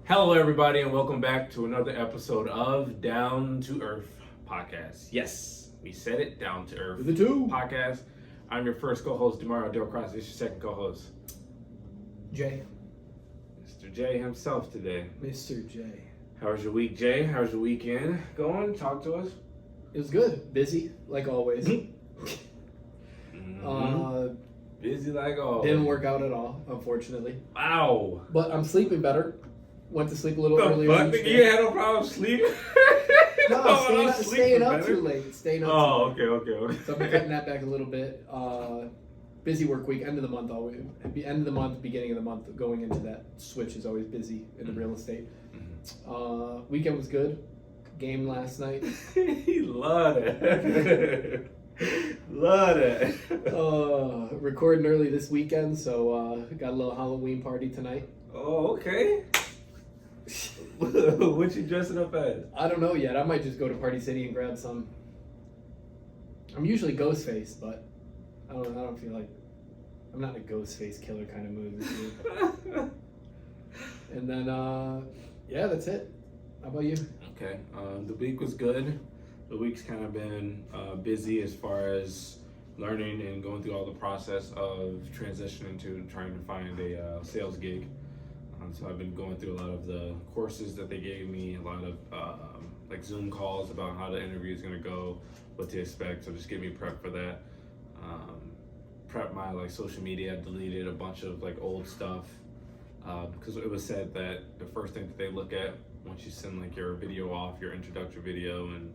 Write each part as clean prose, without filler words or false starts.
Hello, everybody, and welcome back to another episode of Down to Earth Podcast. Yes, we said it, Down to Earth The two. Podcast. I'm your first co-host, Demario Del Cross. This is your second co-host, Jay. Mr. J himself today. Mr. J. How was your week, Jay? How's your weekend going? Talk to us. It was good. Busy, like always. Busy like always. Didn't work out at all, unfortunately. Wow. But I'm sleeping better. Went to sleep a little The earlier. fuck? You had no problem sleeping? No, staying up too late. Staying up too late. Okay. So I'm cutting that back a little bit. Busy work week, end of the month always. End of the month, beginning of the month, going into that switch is always busy in the real estate. Weekend was good. Game last night. Love it. Love it. Recording early this weekend, so got a little Halloween party tonight. Oh, okay. What you dressing up as? I don't know yet. I might just go to Party City and grab some. I'm usually Ghostface, but I don't feel like I'm not in a Ghostface killer kind of mood this year. And then yeah, that's it. How about you? Okay. The week was good. The week's kind of been busy as far as learning and going through all the process of transitioning to trying to find a sales gig. So I've been going through a lot of the courses that they gave me, a lot of like Zoom calls about how the interview is going to go, what to expect. So just get me prepped for that. Prep my like social media. I deleted a bunch of like old stuff because it was said that the first thing that they look at once you send like your video off, your introductory video and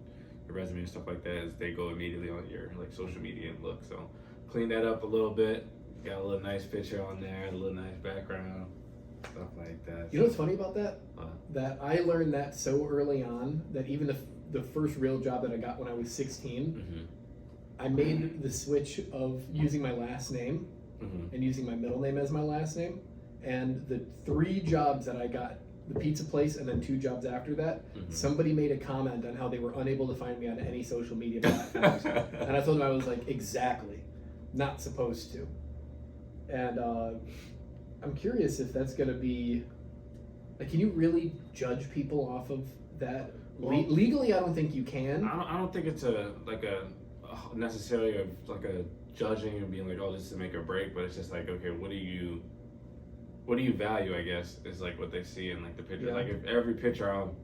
your resume and stuff like that, is they go immediately on your like social media and look. So clean that up a little bit. Got a little nice picture on there, a little nice background. Stuff like that. You know what's funny about that? That I learned that so early on that even the first real job that I got when I was 16, I made the switch of using my last name and using my middle name as my last name. And the 3 jobs that I got, the pizza place and then 2 jobs after that, somebody made a comment on how they were unable to find me on any social media platforms. And I told them I was like, exactly, not supposed to. And I'm curious if that's going to be, like, can you really judge people off of that? Well, legally, I don't think you can. I don't think it's necessarily like a judging and being like, oh, this is a make or break, but it's just like, okay, what do you value, I guess, is like what they see in like the picture. Yeah. Like if every picture I'm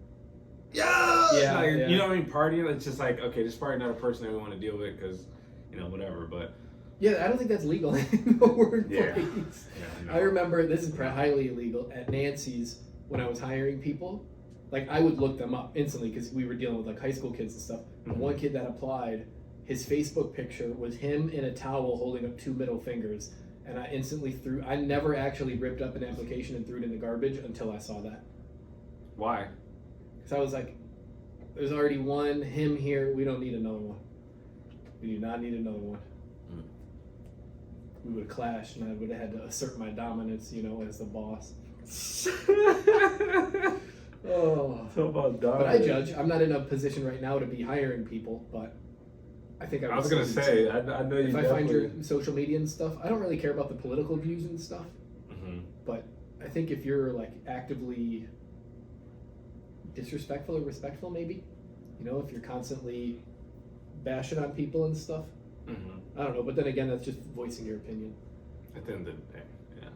you know what I mean, partying, it's just like, okay, this is probably not a person that we want to deal with because, you know, whatever, but Yeah, I don't think that's legal in the workplace. Yeah, I remember, this is highly illegal, at Nancy's when I was hiring people. Like, I would look them up instantly because we were dealing with like high school kids and stuff. And one kid that applied, his Facebook picture was him in a towel holding up 2 middle fingers. And I instantly I never actually ripped up an application and threw it in the garbage until I saw that. Why? Because I was like, there's already him here, we don't need another one. We do not need another one. We would have clashed and I would have had to assert my dominance, you know, as the boss. Oh. So about But I judge. I'm not in a position right now to be hiring people, but I think I was gonna say, I know you. If I find your social media and stuff, I don't really care about the political views and stuff. But I think if you're like actively disrespectful or respectful, maybe, you know, if you're constantly bashing on people and stuff, I don't know. But then again, that's just voicing your opinion. At the end of the day, yeah.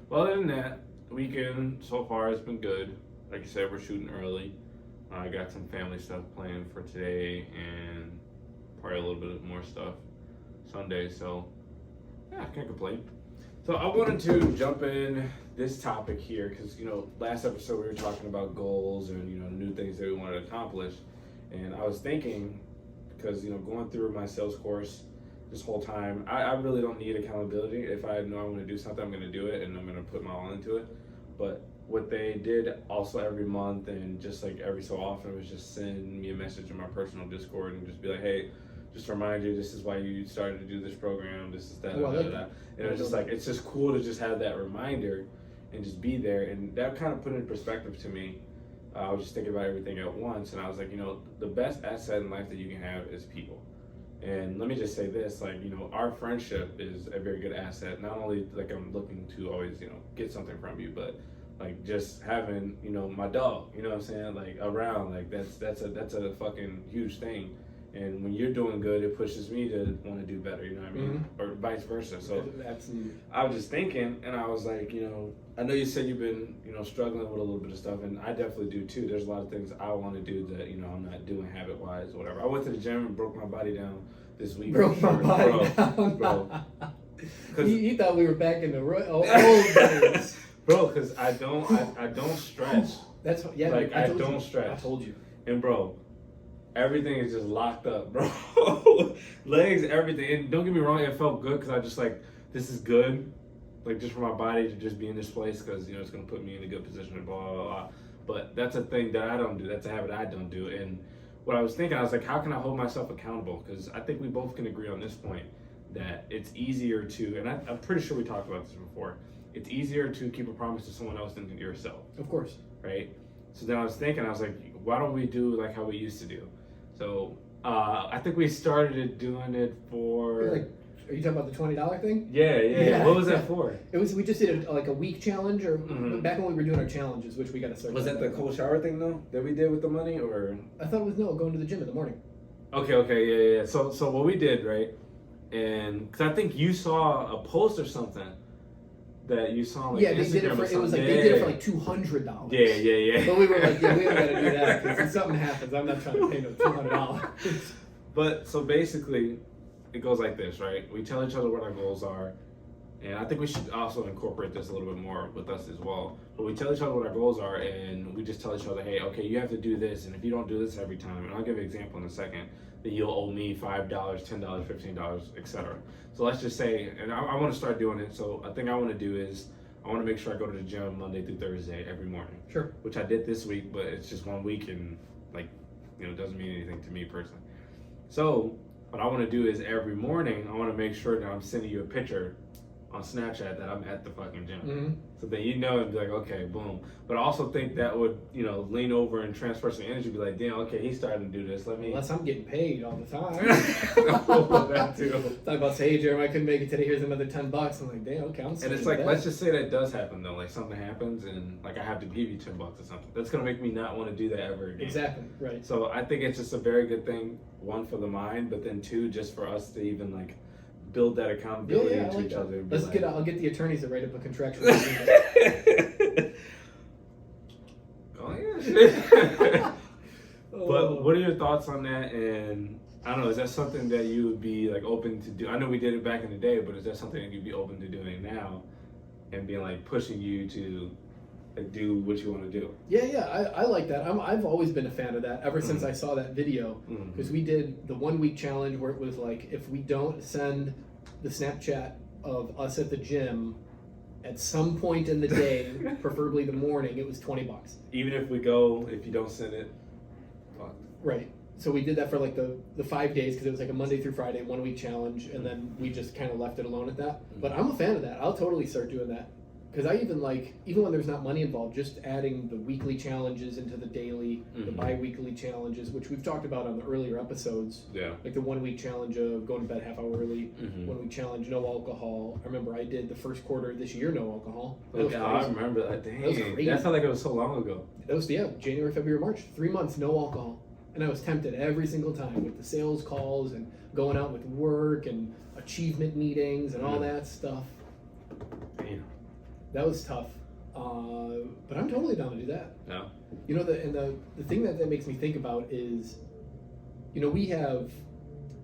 Well, other than that, the weekend so far has been good. Like you said, we're shooting early. I got some family stuff planned for today and probably a little bit more stuff Sunday. So, yeah, I can't complain. So I wanted to jump in this topic here because, you know, last episode we were talking about goals and, you know, new things that we wanted to accomplish. And I was thinking, because, you know, going through my sales course this whole time, I really don't need accountability. If I know I'm going to do something, I'm going to do it and I'm going to put my all into it. But what they did also every month and just like every so often was just send me a message in my personal Discord and just be like, hey, just to remind you, this is why you started to do this program, this is that, And it was just like, it's just cool to just have that reminder and just be there. And that kind of put it in perspective to me. I was just thinking about everything at once and I was like, you know, the best asset in life that you can have is people. And let me just say this, like, you know, our friendship is a very good asset. Not only like I'm looking to always, you know, get something from you, but like just having, you know, my dog, you know what I'm saying, like around, like that's a fucking huge thing. And when you're doing good, it pushes me to want to do better, you know what I mean? Or vice versa. So absolutely. I was just thinking, and I was like, you know, I know you said you've been, you know, struggling with a little bit of stuff, and I definitely do too. There's a lot of things I want to do that, you know, I'm not doing habit-wise or whatever. I went to the gym and broke my body down this week. Broke my body down. Bro. You thought we were back in the old days. Bro, because I don't stretch. That's what, yeah. Like, I don't stretch. I told you. And bro, everything is just locked up, bro. Legs, everything. And don't get me wrong, it felt good because I just like, this is good. Like, just for my body to just be in this place because, you know, it's going to put me in a good position and blah, blah, blah. But that's a thing that I don't do. That's a habit I don't do. And what I was thinking, I was like, how can I hold myself accountable? Because I think we both can agree on this point that it's easier to, and I'm pretty sure we talked about this before, it's easier to keep a promise to someone else than to yourself. Of course. Right? So then I was thinking, I was like, why don't we do like how we used to do? So I think we started doing it for... Like, are you talking about the $20 thing? Yeah. What was that for? It was, we just did like a week challenge, or back when we were doing our challenges, which we got to start. Was that the cold shower thing though that we did with the money, or? I thought it was going to the gym in the morning. Okay, yeah. So what we did, right? And because I think you saw a post or something that you saw on like Instagram. They did it for like $200. Yeah. But we were like, yeah, we don't got to do that because if something happens, I'm not trying to pay no $200. But so basically, it goes like this, right? We tell each other what our goals are, and I think we should also incorporate this a little bit more with us as well. But we tell each other what our goals are, and we just tell each other, hey, okay, you have to do this, and if you don't do this every time, and I'll give you an example in a second, then you'll owe me $5, $10, $15, etc. So let's just say, and I want to start doing it, so I think I want to do is, I want to make sure I go to the gym Monday through Thursday every morning. Sure. Which I did this week, but it's just 1 week, and like, you know, it doesn't mean anything to me personally. So what I want to do is every morning, I want to make sure that I'm sending you a picture on Snapchat that I'm at the fucking gym. So that you know and be like, okay, boom. But I also think that would, you know, lean over and transfer some energy, be like, damn, okay, he's starting to do this. Let me. Unless I'm getting paid all the time. That too. Talk about, say, hey, Jeremy, I couldn't make it today. Here's another $10. I'm like, damn, okay, I'm. And it's like, let's just say that does happen though. Like something happens and like I have to give you $10 or something. That's gonna make me not want to do that ever again. Exactly. Right. So I think it's just a very good thing. One, for the mind, but then two, just for us to even like build that accountability to each other. I'll get the attorneys to write up a contractual agreement. Oh yeah. But what are your thoughts on that? And I don't know, is that something that you would be like open to do? I know we did it back in the day, but is that something that you'd be open to doing now and being like pushing you to like, do what you want to do? Yeah, I like that. I've always been a fan of that ever since I saw that video, because we did the 1 week challenge where it was like, if we don't send the Snapchat of us at the gym at some point in the day, preferably the morning, it was $20. Even if we go, if you don't send it, fuck. Right. So we did that for like the 5 days, because it was like a Monday through Friday 1 week challenge, and then we just kind of left it alone at that. But I'm a fan of that. I'll totally start doing that. Because I even like, even when there's not money involved, just adding the weekly challenges into the daily, the bi-weekly challenges, which we've talked about on the earlier episodes. Yeah. Like the 1 week challenge of going to bed half hour early, 1 week challenge, no alcohol. I remember I did the first quarter of this year, no alcohol. Okay, I remember that. Dang. That was crazy. That felt like it was so long ago. That was, January, February, March, 3 months, no alcohol. And I was tempted every single time with the sales calls and going out with work and achievement meetings and all that stuff. Damn. That was tough. But I'm totally down to do that. Yeah. You know, the thing that makes me think about is, you know, we have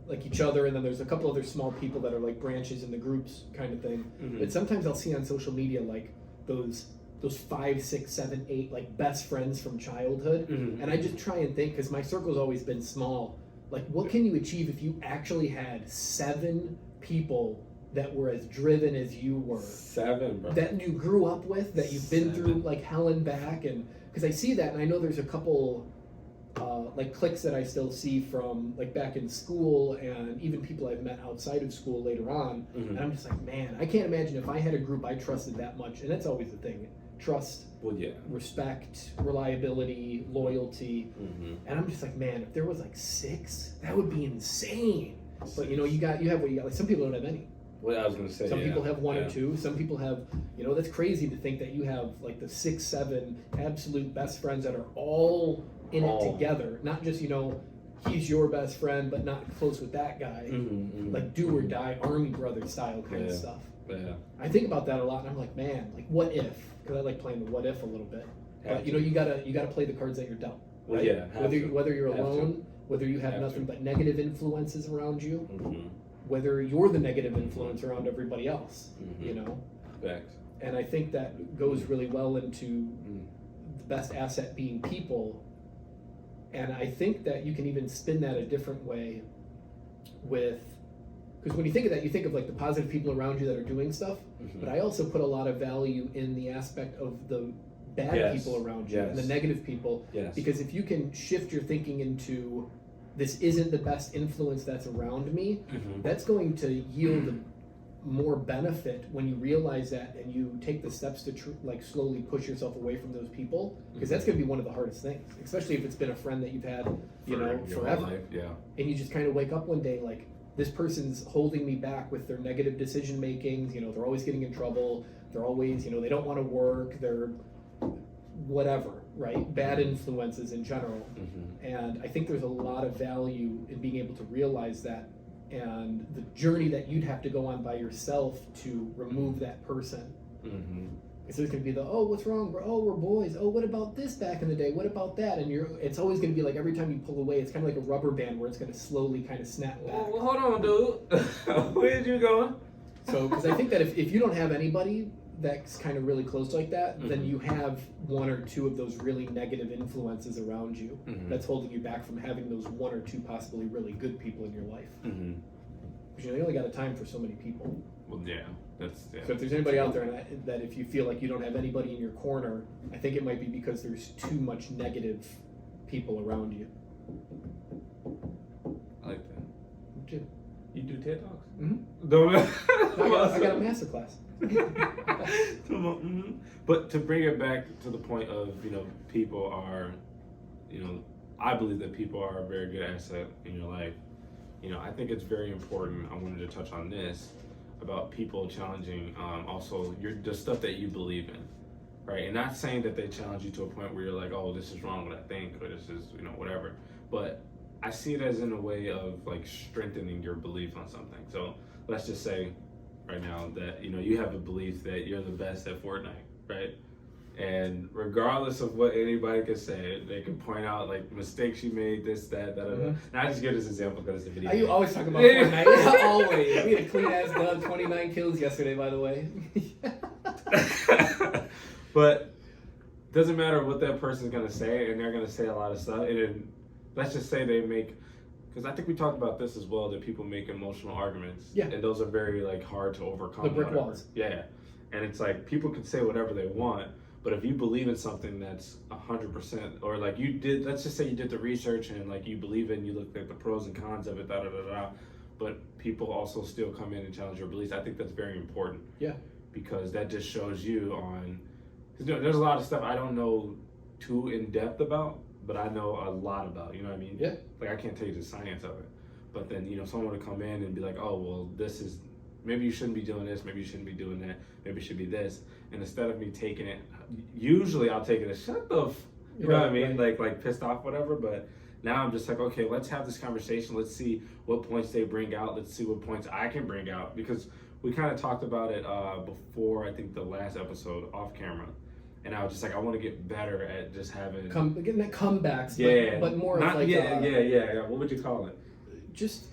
like each other, and then there's a couple other small people that are like branches in the groups kind of thing. But sometimes I'll see on social media like those 5, 6, 7, 8 like best friends from childhood, and I just try and think, because my circle's always been small, like what can you achieve if you actually had 7 people that were as driven as you were? 7, bro. That you grew up with, that you've been through like hell and back. And because I see that, and I know there's a couple like cliques that I still see from like back in school, and even people I've met outside of school later on. And I'm just like, man, I can't imagine if I had a group I trusted that much. And that's always the thing. Trust, respect, reliability, loyalty. And I'm just like, man, if there was like 6, that would be insane. But you know, you have what you got. Like some people don't have any. What I was going to say. Some people have one or two. Some people have, that's crazy to think that you have like the 6, 7 absolute best friends that are all in it together. Not just, he's your best friend, but not close with that guy. Like do or die, army brother style kind of stuff. Yeah. I think about that a lot, and I'm like, man, like what if? Because I like playing the what if a little bit. But you gotta play the cards that you're dealt. Well, right? yeah. Whether you're alone, whether you have nothing but negative influences around you, whether you're the negative influence around everybody else, Facts. And I think that goes really well into the best asset being people. And I think that you can even spin that a different way because when you think of that, you think of like the positive people around you that are doing stuff, but I also put a lot of value in the aspect of the bad people around you and the negative people, because if you can shift your thinking into this isn't the best influence that's around me, that's going to yield more benefit when you realize that and you take the steps to slowly push yourself away from those people, because that's going to be one of the hardest things, especially if it's been a friend that you've had forever life, and you just kind of wake up one day like, this person's holding me back with their negative decision making. They're always getting in trouble, they're always they don't want to work, they're whatever, right? Bad influences in general. And I think there's a lot of value in being able to realize that, and the journey that you'd have to go on by yourself to remove that person. So there's going to be what's wrong, bro? Oh, we're boys. Oh, what about this back in the day? What about that? And it's always going to be like every time you pull away, it's kind of like a rubber band where it's going to slowly kind of snap back. Well, hold on, dude. Where'd you going? So, because I think that if you don't have anybody that's kind of really close like that, then you have 1 or 2 of those really negative influences around you that's holding you back from having those 1 or 2 possibly really good people in your life. Because you only got a time for so many people. Well, yeah. So if there's anybody out there that if you feel like you don't have anybody in your corner, I think it might be because there's too much negative people around you. I like that. Me too. You do TED Talks? I got a master class. But to bring it back to the point of, people are, I believe that people are a very good asset in your life. I think it's very important. I wanted to touch on this about people challenging also the stuff that you believe in, right? And not saying that they challenge you to a point where you're like, oh, this is wrong what I think, or this is, whatever. But I see it as in a way of like strengthening your belief on something. So let's just say right now that, you have a belief that you're the best at Fortnite, right? And regardless of what anybody can say, they can point out like mistakes you made, this, that, da, da, da. And I just give this example because it's a video. You always talk about Fortnite. Always. We had a clean ass dub, 29 kills yesterday, by the way. But doesn't matter what that person's gonna say, and they're gonna say a lot of stuff. And then let's just say they make, because I think we talked about this as well, that people make emotional arguments. Yeah. And those are very like hard to overcome. The brick walls. Yeah. And it's like people can say whatever they want. But if you believe in something that's 100%, or like you did, let's just say you did the research and like you believe in, you looked at the pros and cons of it, but people also still come in and challenge your beliefs. I think that's very important. Yeah. Because that just shows you because there's a lot of stuff I don't know too in depth about, but I know a lot about, you know what I mean? Yeah. Like I can't tell you the science of it. But then, someone would come in and be like, oh, well, this is, maybe you shouldn't be doing this, maybe you shouldn't be doing that, maybe it should be this. And instead of me taking it, usually I'll take it as shut the you know what I mean? Right. Like pissed off, whatever. But now I'm just like, okay, let's have this conversation. Let's see what points they bring out. Let's see what points I can bring out. Because we kind of talked about it before, I think, the last episode off camera. And I was just like, I want to get better at just having... getting that comebacks, yeah, but more not, of like... Yeah. What would you call it? Just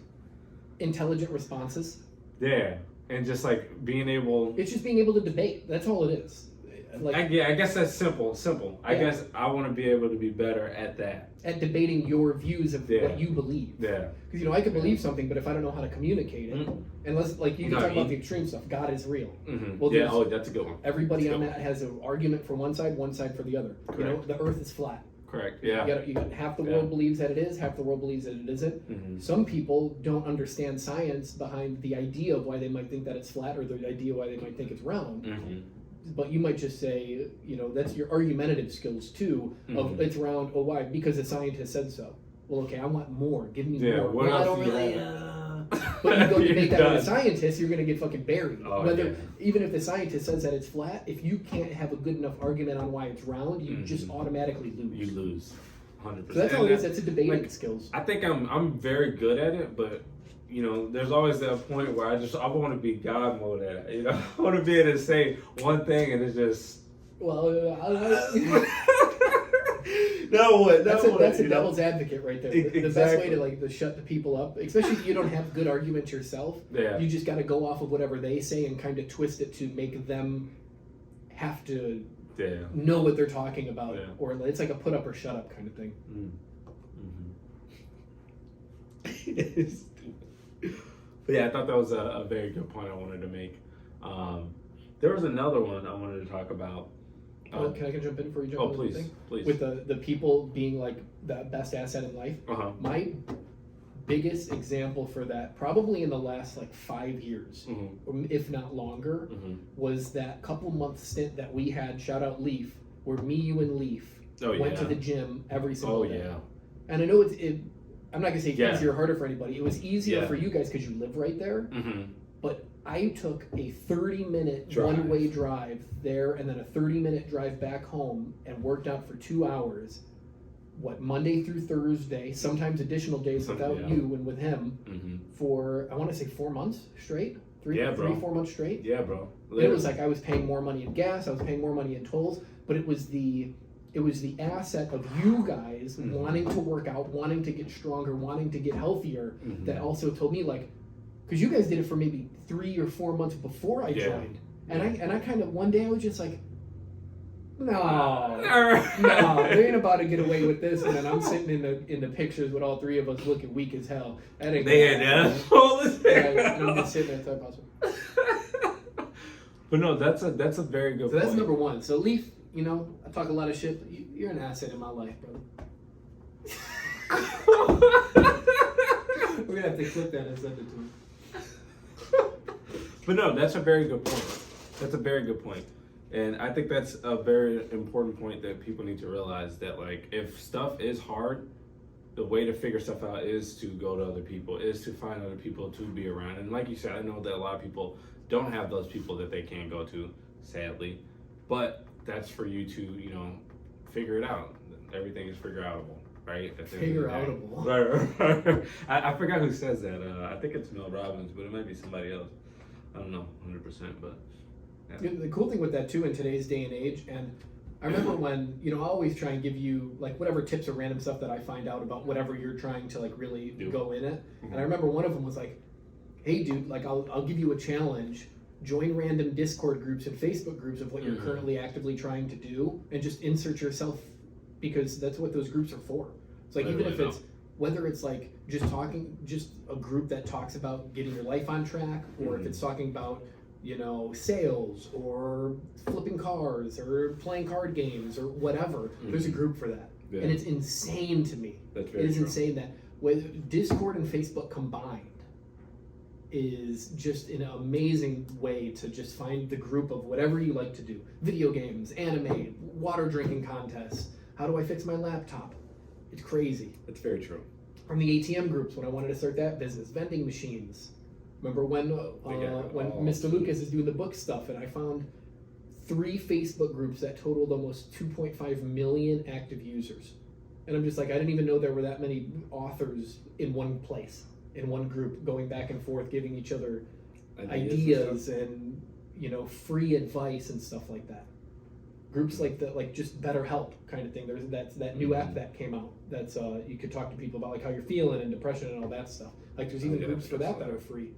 intelligent responses. Yeah. And just like being able... It's just being able to debate. That's all it is. I guess that's simple. I guess I want to be able to be better at that. At debating your views of what you believe. Yeah. Because, I could believe something, but if I don't know how to communicate it, unless, like, you can talk about the extreme stuff, God is real. Well, that's a good one. Everybody on that has an argument for one side for the other. Correct. The earth is flat. Correct, yeah. You got half the world believes that it is, half the world believes that it isn't. Some people don't understand science behind the idea of why they might think that it's flat, or the idea why they might think it's round. But you might just say, that's your argumentative skills too, of it's round, oh why? Because the scientist said so. Well, okay, I want more. Give me more. What well, else I don't do you really, have? But you go debate that done. with a scientist, you're going to get fucking buried. Oh, Even if the scientist says that it's flat, if you can't have a good enough argument on why it's round, you just automatically lose. You lose, 100%. So that's all it is. That's a debating skills. I think I'm very good at it, but you know, there's always that point where I want to be God mode at it. You know, I want to be able to say one thing and it's just. Well, That's a devil's advocate right there. The best way to shut the people up, especially if you don't have good arguments yourself. Yeah. You just got to go off of whatever they say and kind of twist it to make them have to know what they're talking about, or it's like a put up or shut up kind of thing. But yeah, I thought that was a very good point I wanted to make. There was another one I wanted to talk about. Can I jump in before you jump in? Please. With the people being like the best asset in life. My biggest example for that, probably in the last like 5 years, if not longer, was that couple month stint that we had, shout out Leaf, where me, you, and Leaf went to the gym every single day. Yeah. And I know I'm not gonna say it's easier or harder for anybody. It was easier for you guys because you live right there. But I took a 30-minute one-way drive there and then a 30-minute drive back home and worked out for 2 hours. Monday through Thursday, sometimes additional days without you and with him for, I want to say 4 months straight? 4 months straight? Yeah, bro. It was like I was paying more money in gas, I was paying more money in tolls, but it was the asset of you guys wanting to work out, wanting to get stronger, wanting to get healthier, that also told me, like, because you guys did it for maybe 3 or 4 months before I joined, and I kind of one day I was just like, no, they ain't about to get away with this, and then I'm sitting in the pictures with all three of us looking weak as hell. That ain't and I'm just sitting there thought. But no, that's a very good. So that's number one. So Leaf, you know, I talk a lot of shit. But you're an asset in my life, brother. We're gonna have to clip that and send it to him. But no, that's a very good point. That's a very good point. And I think that's a very important point that people need to realize, that like if stuff is hard, the way to figure stuff out is to go to other people, is to find other people to be around. And like you said, I know that a lot of people don't have those people that they can go to, sadly. But that's for you to, you know, figure it out. Everything is figure outable, right? Figure outable. Right. I forgot who says that. I think it's Mel Robbins, but it might be somebody else. I don't know 100%, but yeah. The cool thing with that too in today's day and age, and I remember when, you know, I always try and give you like whatever tips or random stuff that I find out about whatever you're trying to like really go in it. And I remember one of them was like, hey dude, like I'll give you a challenge, join random Discord groups and Facebook groups of what you're currently actively trying to do, and just insert yourself, because that's what those groups are for. It's like, even if it's, whether it's like just a group that talks about getting your life on track, or if it's talking about, you know, sales or flipping cars or playing card games or whatever, there's a group for that. And it's insane to me. That's very It is true. insane that with Discord and Facebook combined is just an amazing way to just find the group of whatever you like to do. Video games, anime, water drinking contests, how do I fix my laptop? It's crazy. That's very true. From the ATM groups when I wanted to start that business, vending machines. Remember when Mr. Lucas is doing the book stuff, and I found 3 Facebook groups that totaled almost 2.5 million active users. And I'm just like, I didn't even know there were that many authors in one place, in one group, going back and forth, giving each other ideas and, you know, free advice and stuff like that. Groups like that, like just BetterHelp kind of thing. There's that new app that came out. That's you could talk to people about like how you're feeling and depression and all that stuff. Like there's even groups for that are free.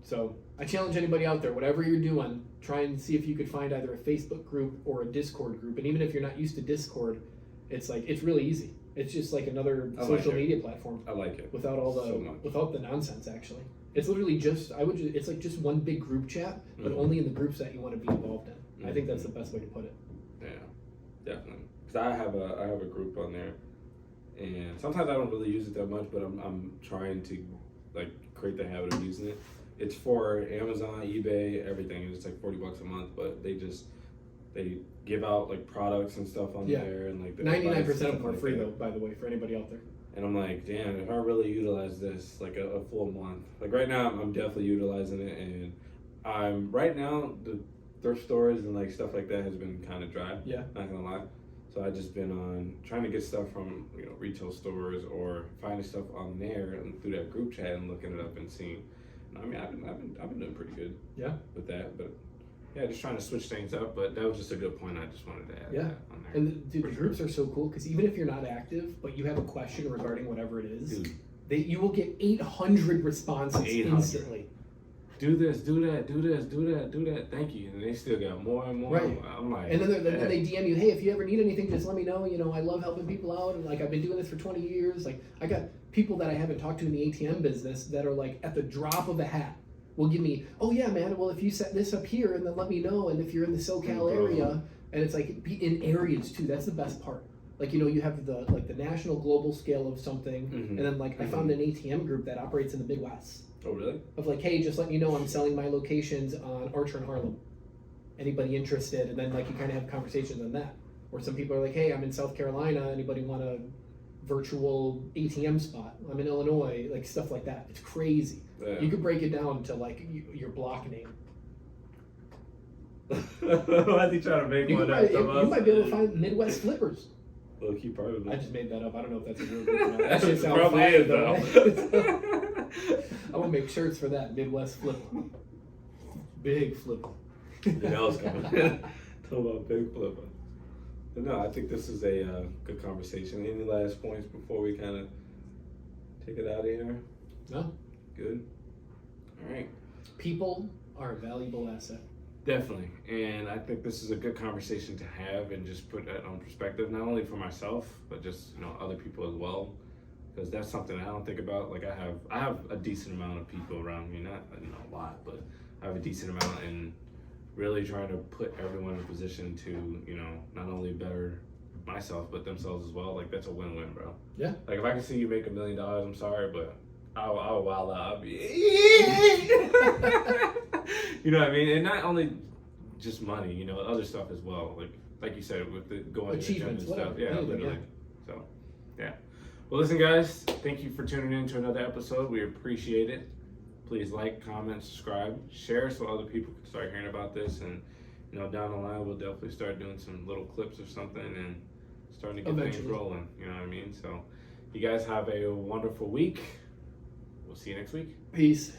So I challenge anybody out there, whatever you're doing, try and see if you could find either a Facebook group or a Discord group. And even if you're not used to Discord, it's like, it's really easy. It's just like another social media platform. I like it. Without all the without the nonsense, actually. It's literally just it's like just one big group chat, but only in the groups that you want to be involved in. I think that's the best way to put it. Yeah, definitely. Because I have a group on there, and sometimes I don't really use it that much, but I'm trying to like create the habit of using it. It's for Amazon, eBay, everything. It's like $40 a month, but they give out like products and stuff on there, and like 99% of them are free though, by the way, for anybody out there. And I'm like, damn, if I really utilize this like a full month, like right now, I'm definitely utilizing it, and I'm right now the thrift stores and like stuff like that has been kind of dry. Yeah. Not gonna lie. So I just been on trying to get stuff from retail stores or finding stuff on there and through that group chat and looking it up and seeing. I mean, I've been doing pretty good. Yeah. With that, but yeah, just trying to switch things up. But that was just a good point. I just wanted to add that on there. And dude, the groups are so cool because even if you're not active, but you have a question regarding whatever it is, you will get 800 responses 800. instantly. Do this, do that, do this, do that, do that. Thank you. And they still got more and more. Right. I'm like, and then they DM you, hey, if you ever need anything, just let me know. I love helping people out, and like I've been doing this for 20 years. Like I got people that I haven't talked to in the ATM business that are like at the drop of a hat will give me, oh yeah, man. Well, if you set this up here, and then let me know. And if you're in the SoCal area, and it's like in areas too. That's the best part. Like you have the national global scale of something, and then like I found an ATM group that operates in the Midwest. Oh really? Of like, hey, just let you know I'm selling my locations on Archer and Harlem. Anybody interested? And then like you kind of have conversations on that. Or some people are like, hey, I'm in South Carolina. Anybody want a virtual ATM spot? I'm in Illinois. Like stuff like that. It's crazy. Yeah. You could break it down to like your block name. Why is he trying to make You one might, up? you might be able to find Midwest flippers. Low key part of it. I just made that up. I don't know if that's a real word. That shit sounds probably fire, is though. I'm gonna make shirts for that Midwest flipper. Big flipper. The L's coming. Talk about big flipper. But no, I think this is a good conversation. Any last points before we kind of take it out of here? No. Good. All right. People are a valuable asset. Definitely, and I think this is a good conversation to have and just put that on perspective, not only for myself, but just other people as well, because that's something I don't think about. Like I have a decent amount of people around me, not a lot, but I have a decent amount, and really trying to put everyone in a position to not only better myself but themselves as well. Like that's a win-win, bro. Yeah. Like if I can see you make $1 million, I'm sorry, but I'll wild out. I'll be, you know what I mean? And not only just money, other stuff as well. Like you said, with the going to the gym and stuff. Yeah, literally. Yeah. So, yeah. Well, listen, guys. Thank you for tuning in to another episode. We appreciate it. Please like, comment, subscribe, share, so other people can start hearing about this. And down the line, we'll definitely start doing some little clips or something and starting to get things rolling. You know what I mean? So, you guys have a wonderful week. We'll see you next week. Peace.